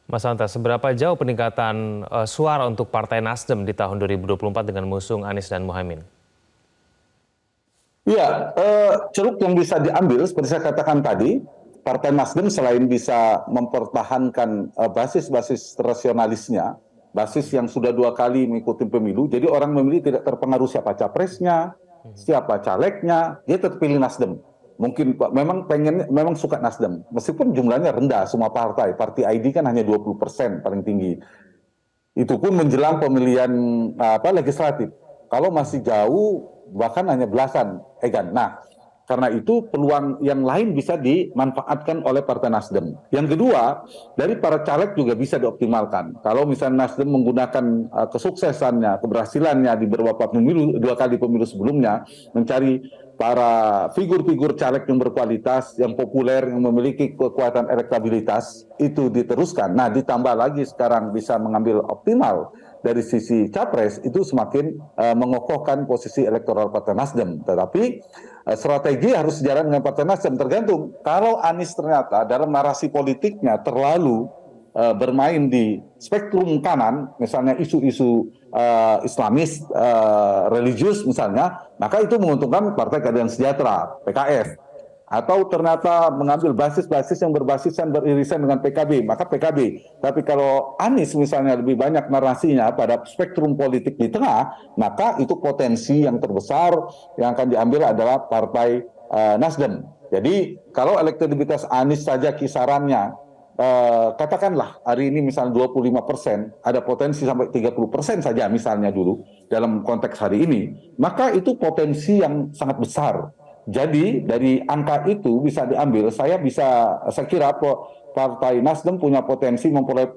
Mas Hanta, seberapa jauh peningkatan suara untuk Partai Nasdem di tahun 2024 dengan mengusung Anies dan Muhaimin? Iya, ceruk yang bisa diambil seperti saya katakan tadi, Partai Nasdem selain bisa mempertahankan basis-basis rasionalisnya, basis yang sudah 2 kali mengikuti pemilu, jadi orang memilih tidak terpengaruh siapa capresnya, siapa calegnya, dia tetap pilih Nasdem. Mungkin memang memang suka Nasdem, meskipun jumlahnya rendah semua partai. Parti ID kan hanya 20% paling tinggi. Itu pun menjelang pemilihan legislatif. Kalau masih jauh, bahkan hanya belasan, Egan. Nah, karena itu peluang yang lain bisa dimanfaatkan oleh Partai Nasdem. Yang kedua, dari para caleg juga bisa dioptimalkan. Kalau misalnya Nasdem menggunakan kesuksesannya, keberhasilannya di beberapa pemilu, 2 kali pemilu sebelumnya, mencari para figur-figur caleg yang berkualitas, yang populer, yang memiliki kekuatan elektabilitas, itu diteruskan. Nah, ditambah lagi sekarang bisa mengambil optimal dari sisi capres, itu semakin mengokohkan posisi elektoral Partai Nasdem. Tetapi strategi harus sejalan dengan Partai Nasdem, tergantung. Kalau Anies ternyata dalam narasi politiknya terlalu bermain di spektrum kanan, misalnya isu-isu Islamis, religius misalnya, maka itu menguntungkan Partai Keadilan Sejahtera, PKS. Atau ternyata mengambil basis-basis yang berbasisan beririsan dengan PKB, maka PKB. Tapi kalau Anies misalnya lebih banyak narasinya pada spektrum politik di tengah, maka itu potensi yang terbesar yang akan diambil adalah Partai Nasdem. Jadi kalau elektabilitas Anies saja kisarannya katakanlah hari ini misalnya 25%, ada potensi sampai 30% saja misalnya dulu dalam konteks hari ini, maka itu potensi yang sangat besar. Jadi dari angka itu bisa diambil, saya kira Partai Nasdem punya potensi memperoleh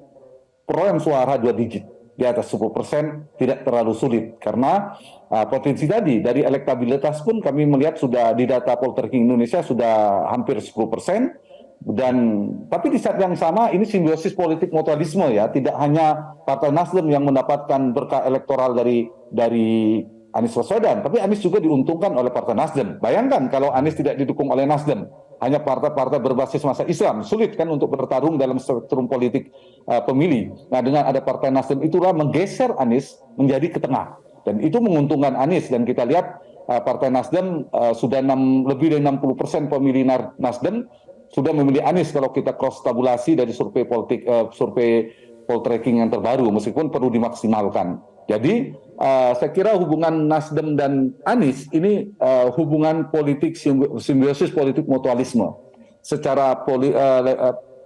perolehan suara 2 digit di atas 10%, tidak terlalu sulit karena potensi tadi dari elektabilitas pun kami melihat sudah di data Poltreking Indonesia sudah hampir 10%. Dan tapi di saat yang sama ini simbiosis politik mutualisme ya, tidak hanya Partai Nasdem yang mendapatkan berkah elektoral dari Anies Baswedan, tapi Anies juga diuntungkan oleh Partai Nasdem. Bayangkan kalau Anies tidak didukung oleh Nasdem, hanya partai-partai berbasis masa Islam, sulit kan untuk bertarung dalam spektrum politik pemilih. Nah, dengan ada Partai Nasdem itulah menggeser Anies menjadi ke tengah, dan itu menguntungkan Anies. Dan kita lihat Partai Nasdem sudah lebih dari 60% pemilih Nasdem sudah memilih Anies kalau kita cross tabulasi dari survei poltreking yang terbaru, meskipun perlu dimaksimalkan. Jadi saya kira hubungan Nasdem dan Anies ini hubungan politik simbiosis politik mutualisme. Secara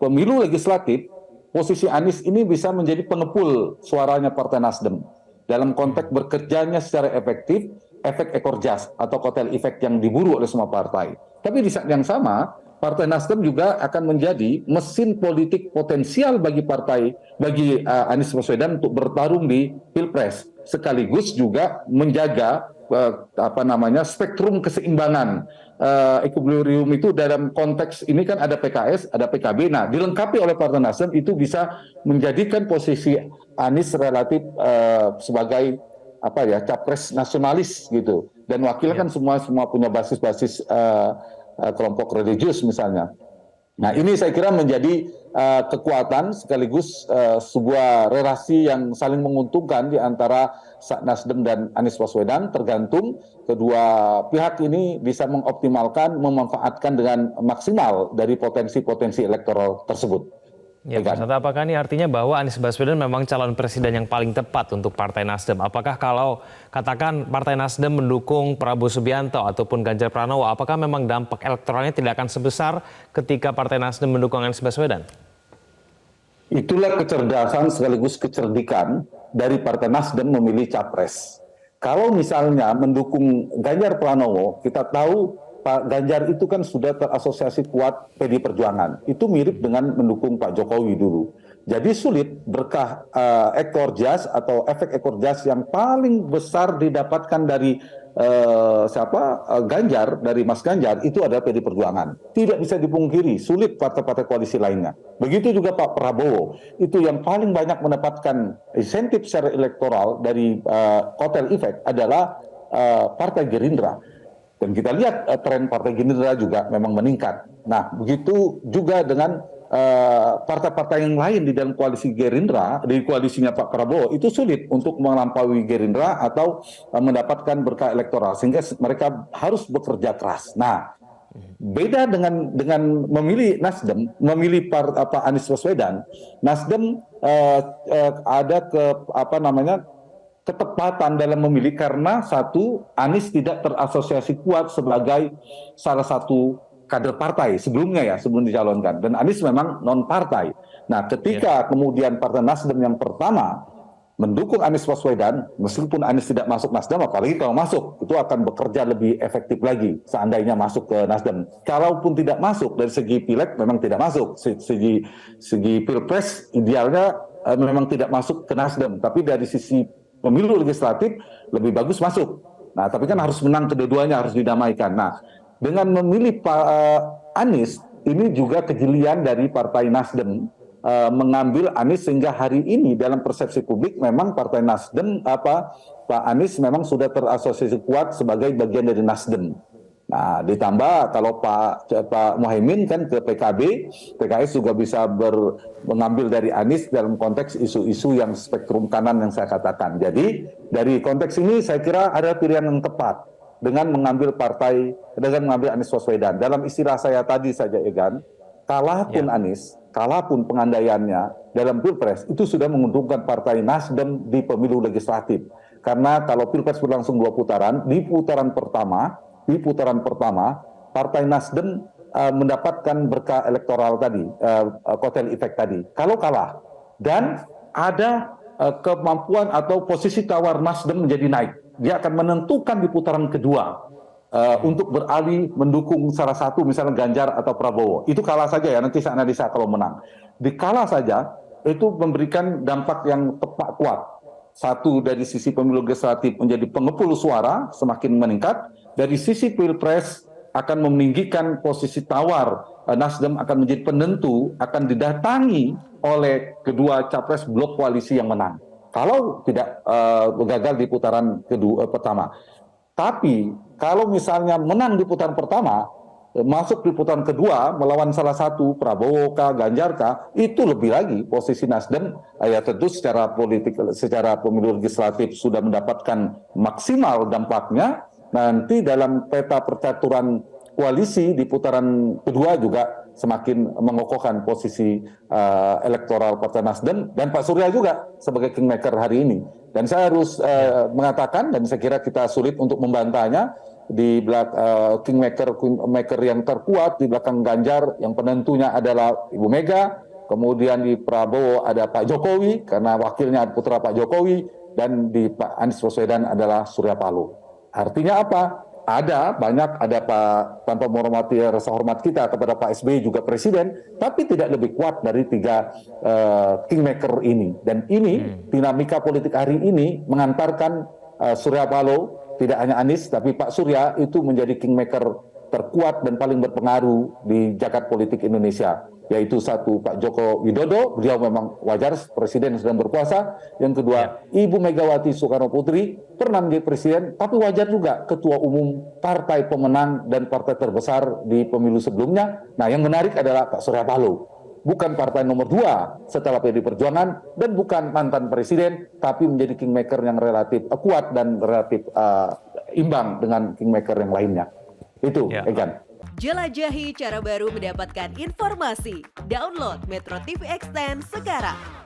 pemilu legislatif, posisi Anies ini bisa menjadi pengepul suaranya Partai Nasdem dalam konteks bekerjanya secara efektif, efek ekor jas atau kotel efek yang diburu oleh semua partai. Tapi di saat yang sama, Partai Nasdem juga akan menjadi mesin politik potensial bagi Anies Baswedan untuk bertarung di Pilpres, sekaligus juga menjaga spektrum keseimbangan equilibrium itu. Dalam konteks ini kan ada PKS, ada PKB. Nah, dilengkapi oleh Partai Nasdem itu bisa menjadikan posisi Anies relatif sebagai capres nasionalis gitu. Dan wakilnya kan semua punya basis-basis kelompok religius misalnya. Nah, ini saya kira menjadi kekuatan sekaligus sebuah relasi yang saling menguntungkan di antara Nasdem dan Anies Baswedan, tergantung kedua pihak ini bisa mengoptimalkan, memanfaatkan dengan maksimal dari potensi-potensi elektoral tersebut. Ya, Mas Hanta, apakah ini artinya bahwa Anies Baswedan memang calon presiden yang paling tepat untuk Partai Nasdem? Apakah kalau katakan Partai Nasdem mendukung Prabowo Subianto ataupun Ganjar Pranowo, apakah memang dampak elektoralnya tidak akan sebesar ketika Partai Nasdem mendukung Anies Baswedan? Itulah kecerdasan sekaligus kecerdikan dari Partai Nasdem memilih capres. Kalau misalnya mendukung Ganjar Pranowo, kita tahu Pak Ganjar itu kan sudah terasosiasi kuat PD Perjuangan. Itu mirip dengan mendukung Pak Jokowi dulu. Jadi sulit berkah ekor jas atau efek ekor jas yang paling besar didapatkan dari Ganjar, dari Mas Ganjar, itu adalah PD Perjuangan. Tidak bisa dipungkiri, sulit partai-partai koalisi lainnya. Begitu juga Pak Prabowo, itu yang paling banyak mendapatkan insentif secara elektoral dari kotel efek adalah Partai Gerindra. Dan kita lihat tren Partai Gerindra juga memang meningkat. Nah, begitu juga dengan partai-partai yang lain di dalam koalisi Gerindra, di koalisinya Pak Prabowo itu sulit untuk melampaui Gerindra atau mendapatkan berkah elektoral, sehingga mereka harus bekerja keras. Nah, beda dengan memilih Nasdem, memilih Anies Baswedan. Nasdem ada ketepatan dalam memilih karena satu, Anies tidak terasosiasi kuat sebagai salah satu kader partai sebelumnya ya, sebelum dicalonkan. Dan Anies memang non partai. Nah, ketika kemudian Partai Nasdem yang pertama mendukung Anies Baswedan, meskipun Anies tidak masuk Nasdem, apalagi kalau masuk, itu akan bekerja lebih efektif lagi seandainya masuk ke Nasdem. Kalaupun tidak masuk, dari segi pileg memang tidak masuk, segi pilpres idealnya memang tidak masuk ke Nasdem, tapi dari sisi pemilu legislatif lebih bagus masuk. Nah, tapi kan harus menang kedua-duanya, harus didamaikan. Nah, dengan memilih Pak Anies, ini juga kejelian dari Partai Nasdem mengambil Anies, sehingga hari ini dalam persepsi publik memang Partai Nasdem Pak Anies memang sudah terasosiasi kuat sebagai bagian dari Nasdem. Nah, ditambah kalau Pak Muhaimin kan ke PKB, PKS juga bisa mengambil dari Anies dalam konteks isu-isu yang spektrum kanan yang saya katakan. Jadi dari konteks ini saya kira ada pilihan yang tepat dengan mengambil Anies Baswedan. Dalam istilah saya tadi saja, Egan, kalahpun Anies, kalahpun pengandaiannya dalam Pilpres, itu sudah menguntungkan Partai Nasdem di pemilu legislatif. Karena kalau Pilpres berlangsung 2 putaran, di putaran pertama, Partai Nasdem mendapatkan berkah elektoral tadi, kotel efek tadi. Kalau kalah, dan ada kemampuan atau posisi tawar Nasdem menjadi naik, dia akan menentukan di putaran kedua untuk beralih mendukung salah satu, misalnya Ganjar atau Prabowo. Itu kalah saja ya, nanti saya analisa kalau menang. Dikalah saja, itu memberikan dampak yang tepat kuat. Satu, dari sisi pemilu legislatif menjadi pengepul suara semakin meningkat. Dari sisi Pilpres akan meninggikan posisi tawar. Nasdem akan menjadi penentu, akan didatangi oleh kedua capres blok koalisi yang menang. Kalau tidak gagal di putaran pertama. Tapi kalau misalnya menang di putaran pertama, masuk di putaran kedua melawan salah satu Prabowo kah, Ganjar kah, itu lebih lagi posisi Nasdem ya tentu secara politik, secara pemilu legislatif sudah mendapatkan maksimal dampaknya. Nanti dalam peta percaturan koalisi di putaran kedua juga semakin mengokohkan posisi elektoral Partai Nasdem, dan Pak Surya juga sebagai kingmaker hari ini. Dan saya harus mengatakan, dan saya kira kita sulit untuk membantahnya, di belakang kingmaker yang terkuat di belakang Ganjar, yang penentunya adalah Ibu Mega, kemudian di Prabowo ada Pak Jokowi karena wakilnya putra Pak Jokowi, dan di Pak Anies Baswedan adalah Surya Paloh. Artinya apa? Ada Pak, tanpa menghormati rasa hormat kita kepada Pak SBY juga presiden, tapi tidak lebih kuat dari 3 kingmaker ini. Dan ini dinamika politik hari ini mengantarkan Surya Paloh, tidak hanya Anies, tapi Pak Surya itu menjadi kingmaker terkuat dan paling berpengaruh di jagat politik Indonesia. Yaitu satu, Pak Joko Widodo, beliau memang wajar presiden yang sedang berkuasa. Yang kedua, Ibu Megawati Soekarno Putri pernah menjadi presiden, tapi wajar juga ketua umum partai pemenang dan partai terbesar di pemilu sebelumnya. Nah, yang menarik adalah Pak Surya Paloh. Bukan partai nomor 2 setelah PD Perjuangan, dan bukan mantan presiden, tapi menjadi kingmaker yang relatif kuat dan relatif imbang dengan kingmaker yang lainnya. Itu, Egan. Jelajahi cara baru mendapatkan informasi. Download Metro TV Extend sekarang.